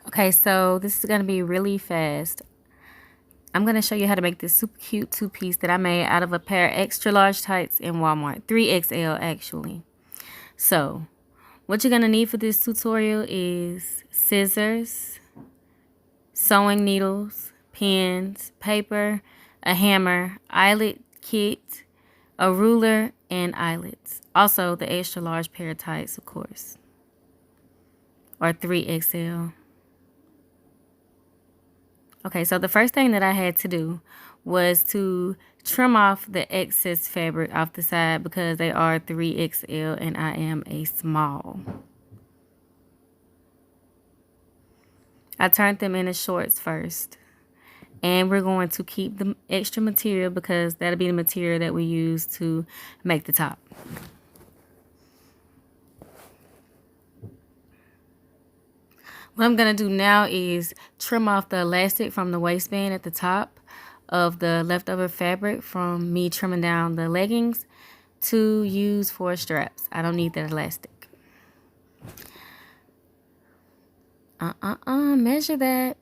Okay, so this is going to be really fast. I'm going to show you how to make this super cute two-piece that I made out of a pair of extra large tights in Walmart. 3XL actually. So, what you're going to need for this tutorial is scissors, sewing needles, pins, paper, a hammer, eyelet kit, a ruler, and eyelets. Also, the extra large pair of tights, of course, or 3XL. Okay, so the first thing that I had to do was to trim off the excess fabric off the side because they are 3XL and I am a small. I turned them into shorts first. And we're going to keep the extra material because that'll be the material that we use to make the top. What I'm going to do now is trim off the elastic from the waistband at the top of the leftover fabric from me trimming down the leggings to use for straps. I don't need that elastic. Measure that.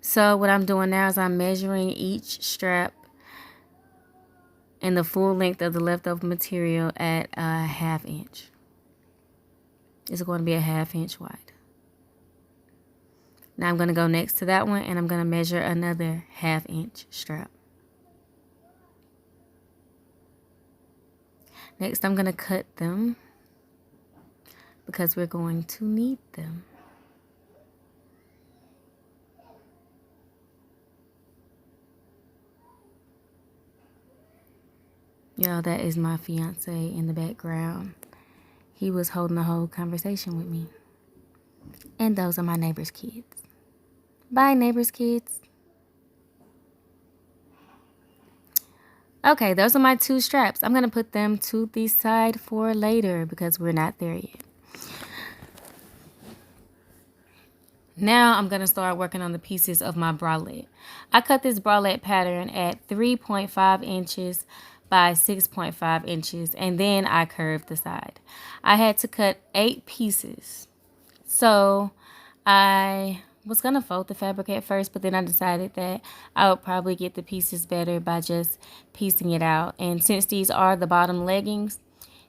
So what I'm doing now is I'm measuring each strap and the full length of the leftover material at a 1/2 inch. It's going to be a 1/2 inch wide. Now I'm going to go next to that one and I'm going to measure another 1/2 inch strap. Next I'm going to cut them because we're going to need them. Y'all, that is my fiance in the background. He was holding the whole conversation with me. And those are my neighbor's kids. Bye, neighbor's kids. Okay, those are my 2 straps. I'm going to put them to the side for later because we're not there yet. Now I'm going to start working on the pieces of my bralette. I cut this bralette pattern at 3.5 inches by 6.5 inches and then I curved the side. I had to cut 8 pieces. So I was going to fold the fabric at first, but then I decided that I would probably get the pieces better by just piecing it out. And since these are the bottom leggings,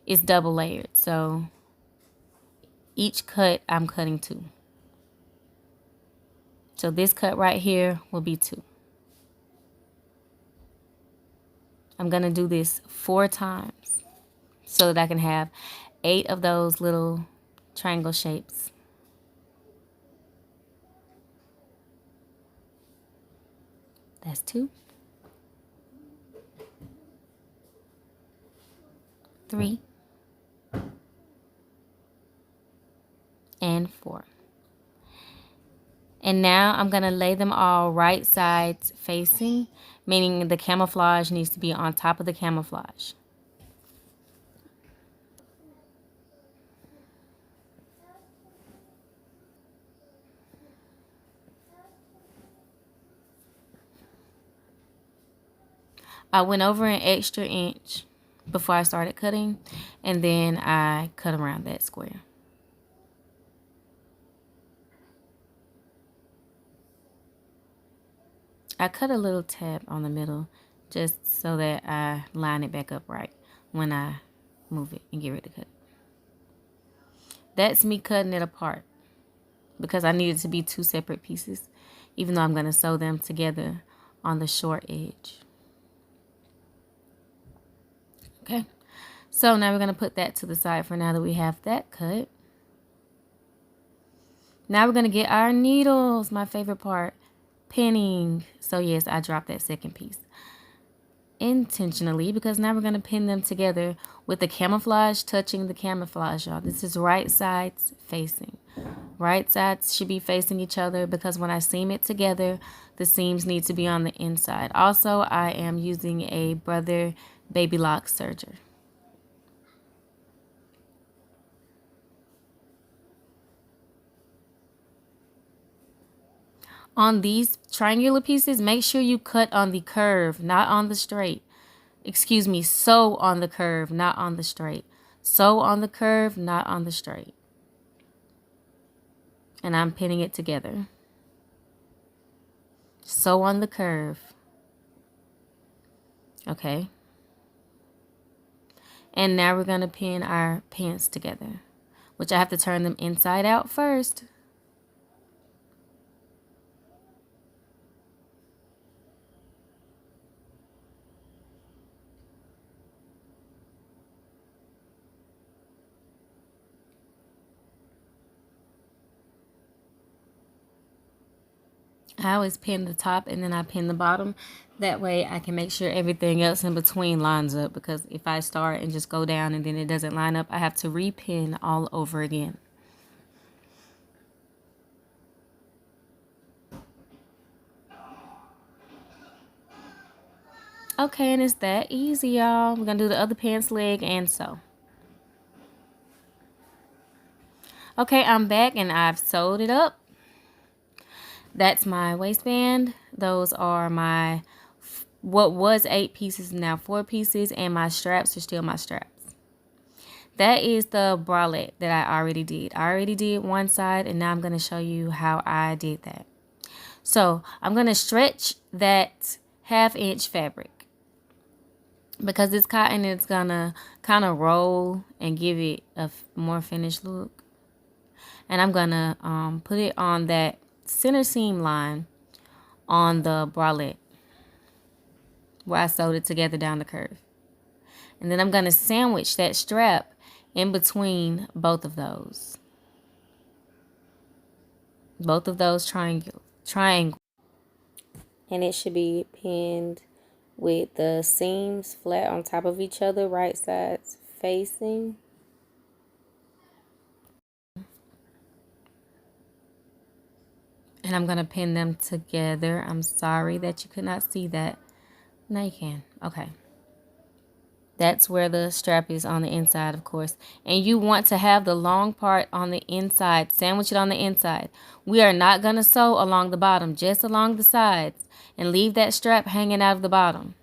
it's double layered. So each cut I'm cutting 2. So this cut right here will be 2. I'm going to do this 4 times so that I can have 8 of those little triangle shapes. That's 2, 3, and 4. And now I'm going to lay them all right sides facing, meaning the camouflage needs to be on top of the camouflage. I went over an extra inch before I started cutting, and then I cut around that square. I cut a little tab on the middle just so that I line it back up right when I move it and get ready to cut it. That's me cutting it apart because I need it to be 2 separate pieces, even though I'm going to sew them together on the short edge. Okay, so now we're going to put that to the side for now that we have that cut. Now we're going to get our needles, my favorite part, pinning. So yes, I dropped that second piece intentionally because now we're going to pin them together with the camouflage touching the camouflage, y'all. This is right sides facing. Right sides should be facing each other because when I seam it together, the seams need to be on the inside. Also, I am using a Brother Baby Lock serger. On these triangular pieces, make sure you cut on the curve, not on the straight. Excuse me, sew on the curve, not on the straight. Sew on the curve, not on the straight. and I'm pinning it together. Sew on the curve. Okay. And now we're going to pin our pants together, which I have to turn them inside out first. I always pin the top and then I pin the bottom. That way I can make sure everything else in between lines up, because if I start and just go down and then it doesn't line up, I have to repin all over again. Okay, and it's that easy, y'all. We're going to do the other pants leg and sew. Okay, I'm back and I've sewed it up. That's my waistband. Those are my, what was 8 pieces, now 4 pieces, and my straps are still my straps. That is the bralette that I already did. I already did one side, and now I'm going to show you how I did that. So I'm going to stretch that 1/2 inch fabric. Because it's cotton, it's going to kind of roll and give it a more finished look. And I'm going to put it on that center seam line on the bralette where I sewed it together down the curve. And then I'm going to sandwich that strap in between both of those. Both of those triangle. And it should be pinned with the seams flat on top of each other, right sides facing. And I'm going to pin them together. I'm sorry that you could not see that. Now you can. Okay. That's where the strap is on the inside, of course. And you want to have the long part on the inside. Sandwich it on the inside. We are not going to sew along the bottom, just along the sides. And leave that strap hanging out of the bottom.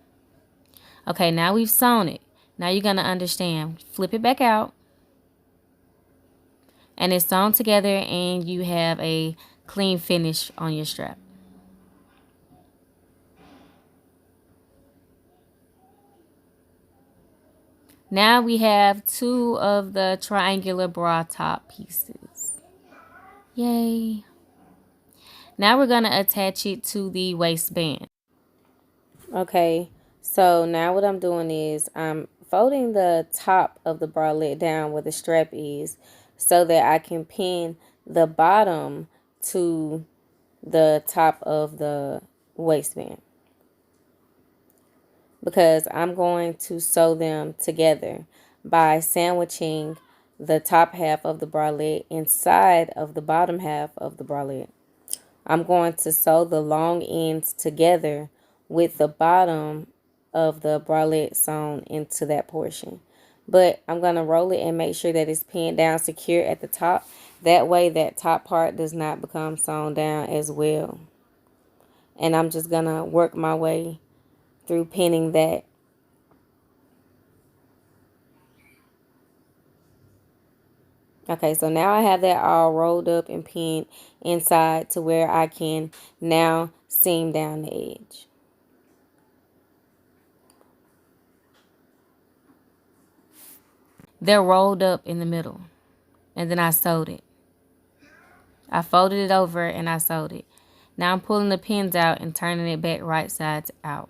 Okay, now we've sewn it. Now you're going to understand. Flip it back out. And it's sewn together and you have a clean finish on your strap. Now we have 2 of the triangular bra top pieces. Yay. Now we're going to attach it to the waistband. Okay, so now what I'm doing is I'm folding the top of the bralette down where the strap is so that I can pin the bottom to the top of the waistband, because I'm going to sew them together by sandwiching the top half of the bralette inside of the bottom half of the bralette. I'm going to sew the long ends together with the bottom of the bralette sewn into that portion. But I'm going to roll it and make sure that it's pinned down secure at the top. That way that top part does not become sewn down as well. And I'm just going to work my way through pinning that. Okay, so now I have that all rolled up and pinned inside to where I can now seam down the edge. They're rolled up in the middle, and then I sewed it. I folded it over and I sewed it. Now I'm pulling the pins out and turning it back right sides out.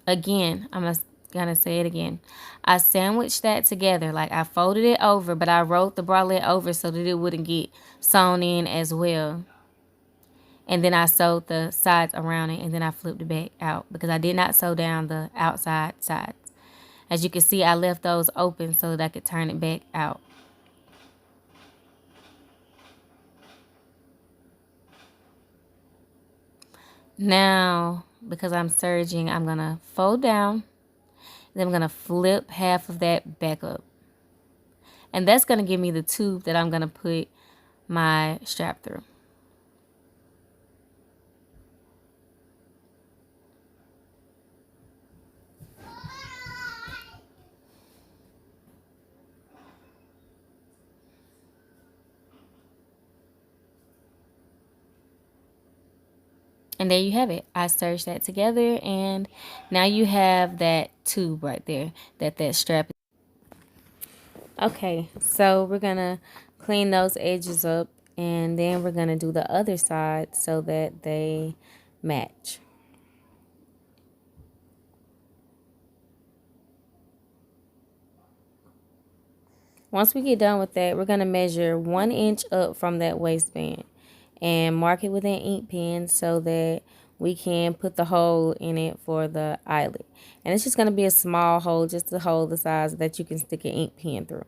Again, I'm gonna say it again. I sandwiched that together. Like, I folded it over, but I rolled the bralette over so that it wouldn't get sewn in as well. And then I sewed the sides around it, and then I flipped it back out because I did not sew down the outside sides. As you can see, I left those open so that I could turn it back out. Now, because I'm serging, I'm going to fold down. Then I'm going to flip half of that back up. And that's going to give me the tube that I'm going to put my strap through. And there you have it. I serged that together, and now you have that tube right there that strap. Okay, so we're gonna clean those edges up, and then we're gonna do the other side so that they match. Once we get done with that, we're gonna measure 1 inch up from that waistband and mark it with an ink pen so that we can put the hole in it for the eyelet. And it's just going to be a small hole, just to hold the size that you can stick an ink pen through.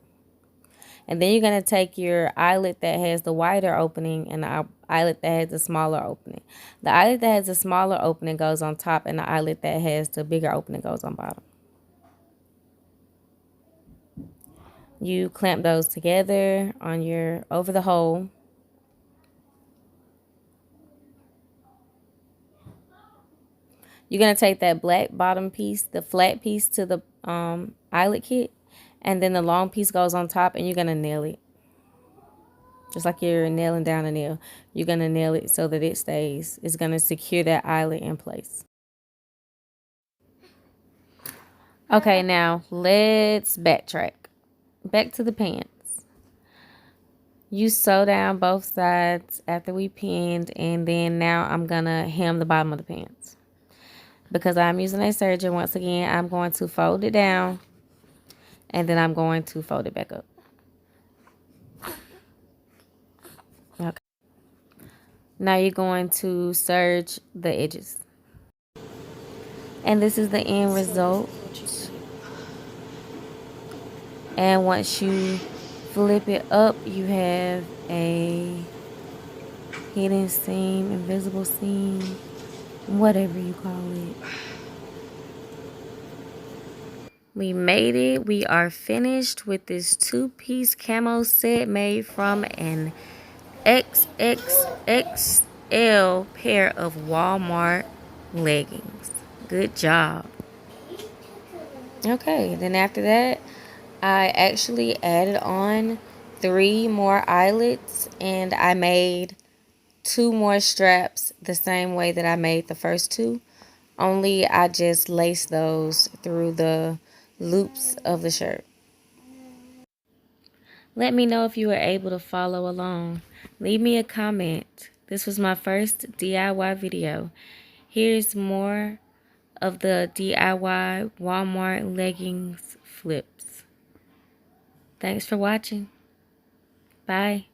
And then you're going to take your eyelet that has the wider opening and the eyelet that has the smaller opening. The eyelet that has the smaller opening goes on top, and the eyelet that has the bigger opening goes on bottom. You clamp those together on your over the hole. You're going to take that black bottom piece, the flat piece, to the eyelet kit, and then the long piece goes on top, and you're going to nail it. Just like you're nailing down a nail. You're going to nail it so that it stays. It's going to secure that eyelet in place. Okay, now let's backtrack. Back to the pants. You sew down both sides after we pinned, and then now I'm going to hem the bottom of the pants. Because I'm using a serger, once again, I'm going to fold it down, and then I'm going to fold it back up. Okay. Now you're going to serge the edges. And this is the end result. And once you flip it up, you have a hidden seam, invisible seam, whatever you call it. We made it. We are finished with this 2-piece camo set made from an XXXL pair of Walmart leggings. Good job. Okay, then after that, I actually added on 3 more eyelets, and I made 2 more straps the same way that I made the first 2. Only I just laced those through the loops of the shirt. Let me know if you were able to follow along. Leave me a comment. This was my first DIY video. Here's more of the DIY Walmart leggings flips. Thanks for watching. Bye.